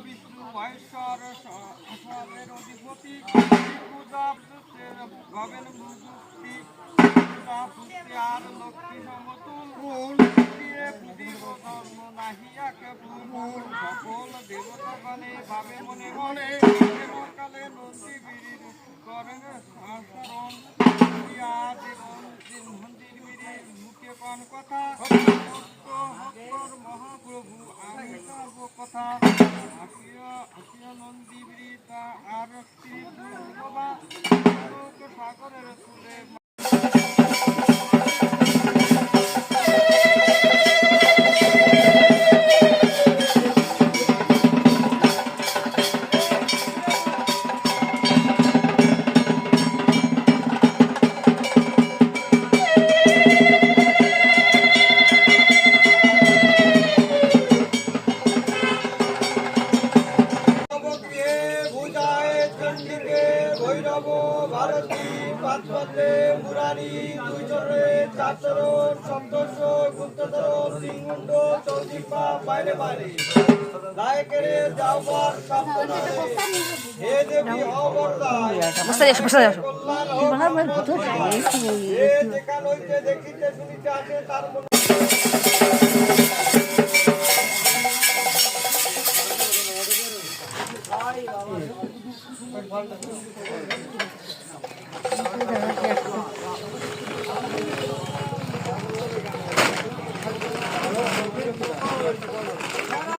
বিষ্ণু মহেশ্বর সবের অধিপতি পূজা ভবেন মুক্তি পূজা পুষ্টি আর লক্ষ্মী সমতুল বুধিব ধর্ম নাহিয়াকে ভুল সকল দেবতাগণে ভাবে মনে মনে কালে নন্দী বীর করেন আচরণ মন্দির বীরের মুখে কোন কথা হত্তর মহাপ্রভু আমি যাব কথা আসিয়া নন্দী বীর তা আর সাগরের তুলে মুরারি দুই চরে চার চরণ সপ্তর্ষ গুপ্তচরণ সিংহণ্ড চৌদিপা বাইরে বাইরে নায়কের যাওয়ার সপ্তনারে হে দেবী অবরদায় কল্যাণ হোক হে যেখান হইতে দেখিতে শুনিতে আসে তার